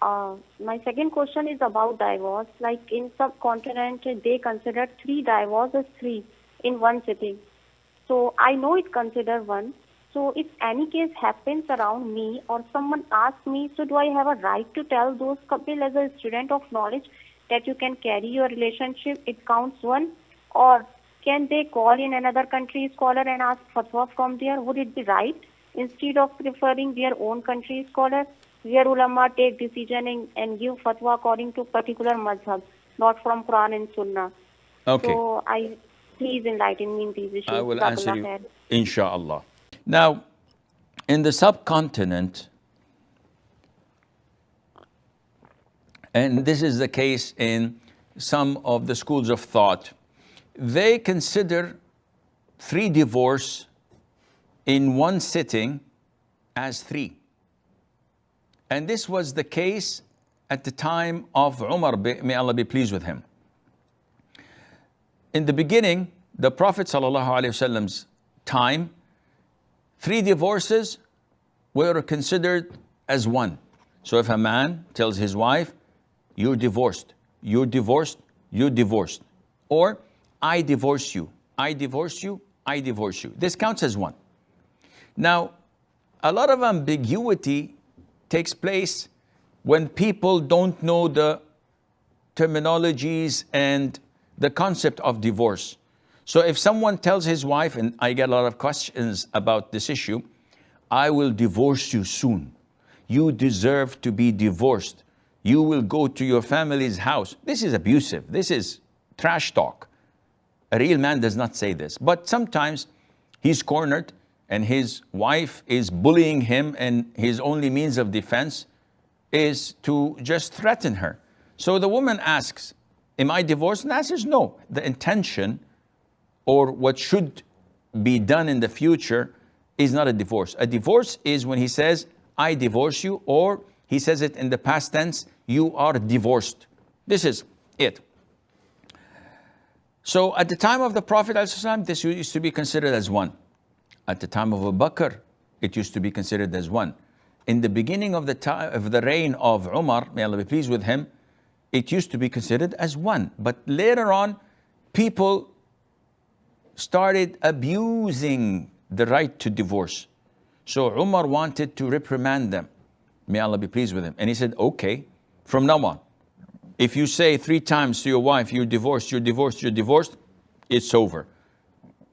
My second question is about divorce. Like in subcontinent, they consider three divorces three in one sitting. So I know it considered one. So if any case happens around me or someone asks me, so do I have a right to tell those couple as a student of knowledge that you can carry your relationship, it counts one? Or can they call in another country scholar and ask fatwa from there? Would it be right instead of preferring their own country scholar, where ulama take decision and give fatwa according to particular mazhab, not from Quran and Sunnah? Okay, So please enlighten me in these I issues. will answer Jazakallah you, khair. inshallah. Now, in the subcontinent, and this is the case in some of the schools of thought, they consider three divorce in one sitting as three. And this was the case at the time of Umar, may Allah be pleased with him. In the beginning, the Prophet ﷺ's time, three divorces were considered as one. So if a man tells his wife, you're divorced, you're divorced, you're divorced, or I divorce you, I divorce you, I divorce you, this counts as one. Now, a lot of ambiguity takes place when people don't know the terminologies and the concept of divorce. So if someone tells his wife, and I get a lot of questions about this issue, I will divorce you soon. You deserve to be divorced. You will go to your family's house. This is abusive. This is trash talk. A real man does not say this. But sometimes he's cornered and his wife is bullying him, and his only means of defense is to just threaten her. So the woman asks, am I divorced? And the answer is no. The intention or what should be done in the future is not a divorce. A divorce is when he says, I divorce you, or he says it in the past tense, you are divorced. This is it. So at the time of the Prophet ﷺ, this used to be considered as one. At the time of Abu Bakr, it used to be considered as one. In the beginning of the time of the reign of Umar, may Allah be pleased with him, it used to be considered as one. But later on, people started abusing the right to divorce. So Umar wanted to reprimand them. May Allah be pleased with him. And he said, okay, from now on, if you say 3 times to your wife, you're divorced, you're divorced, you're divorced, it's over.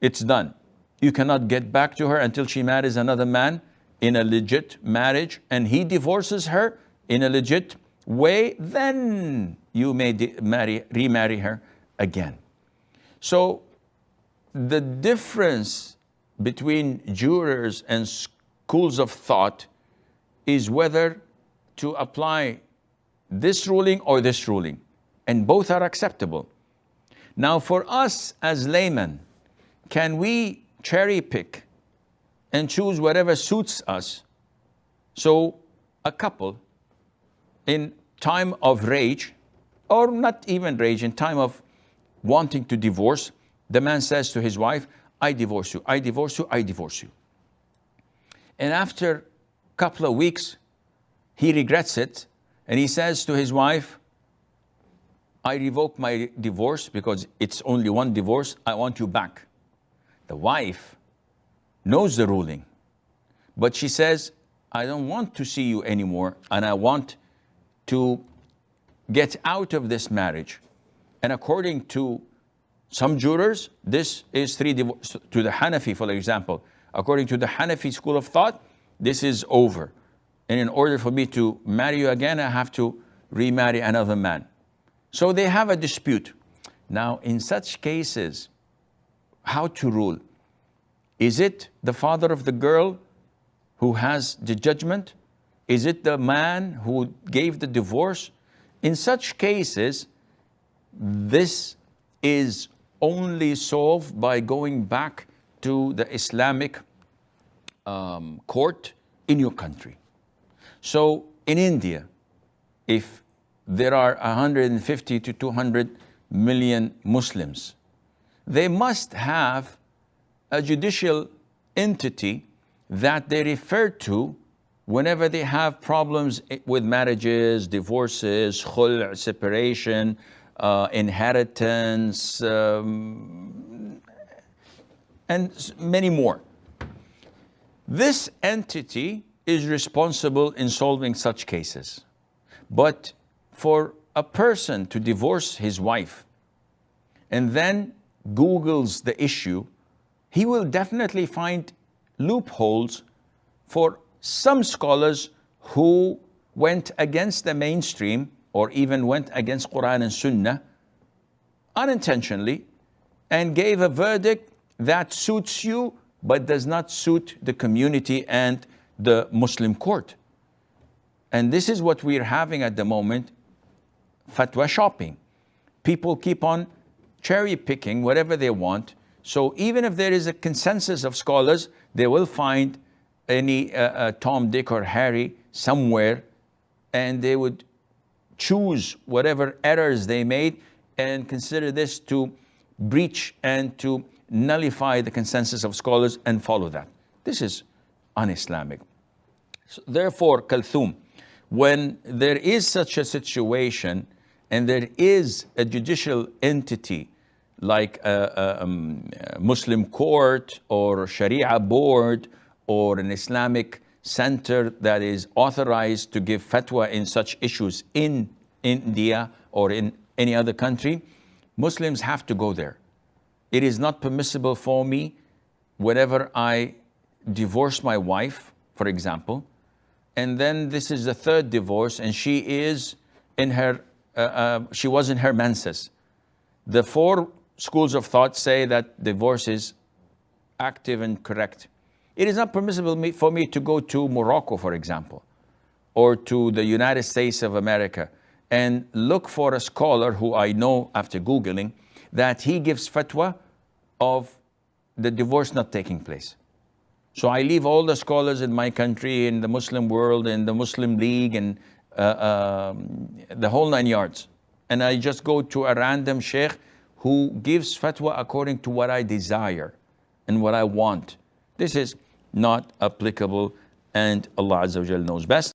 It's done. You cannot get back to her until she marries another man in a legit marriage, and he divorces her in a legit way, then you may remarry her again. So the difference between jurors and schools of thought is whether to apply this ruling or this ruling, and both are acceptable. Now for us as laymen, can we cherry pick and choose whatever suits us? So a couple in time of rage, or not even rage, in time of wanting to divorce, the man says to his wife, I divorce you, I divorce you, I divorce you. And after a couple of weeks, he regrets it, and he says to his wife, I revoke my divorce because it's only one divorce, I want you back. The wife knows the ruling, but she says, I don't want to see you anymore, and I want to get out of this marriage. And according to some jurors, this is 3 divorces. To the Hanafi, for example, according to the Hanafi school of thought, this is over. And in order for me to marry you again, I have to remarry another man. So they have a dispute. Now, in such cases, how to rule? Is it the father of the girl who has the judgment? Is it the man who gave the divorce? In such cases, this is only solved by going back to the Islamic court in your country. So in India, if there are 150 to 200 million Muslims, they must have a judicial entity that they refer to whenever they have problems with marriages, divorces, khul', separation, inheritance, and many more. This entity is responsible in solving such cases. But for a person to divorce his wife and then Googles the issue, he will definitely find loopholes for some scholars who went against the mainstream or even went against Quran and Sunnah unintentionally and gave a verdict that suits you but does not suit the community and the Muslim court. And this is what we're having at the moment, fatwa shopping. People keep on cherry picking whatever they want. So even if there is a consensus of scholars, they will find any Tom, Dick, or Harry somewhere, and they would choose whatever errors they made and consider this to breach and to nullify the consensus of scholars and follow that. This is un-Islamic. So therefore, Kalthum, when there is such a situation and there is a judicial entity like a Muslim court or Sharia board or an Islamic center that is authorized to give fatwa in such issues in India or in any other country, Muslims have to go there. It is not permissible for me, whenever I divorce my wife, for example, and then this is the third divorce and she is in her, she was in her menses. The four schools of thought say that divorce is active and correct. It is not permissible for me to go to Morocco, for example, or to the United States of America and look for a scholar who I know after Googling that he gives fatwa of the divorce not taking place. So I leave all the scholars in my country, in the Muslim world, in the Muslim League, and the whole 9 yards. And I just go to a random sheikh who gives fatwa according to what I desire and what I want. This is not applicable, and Allah Azza wa Jal knows best.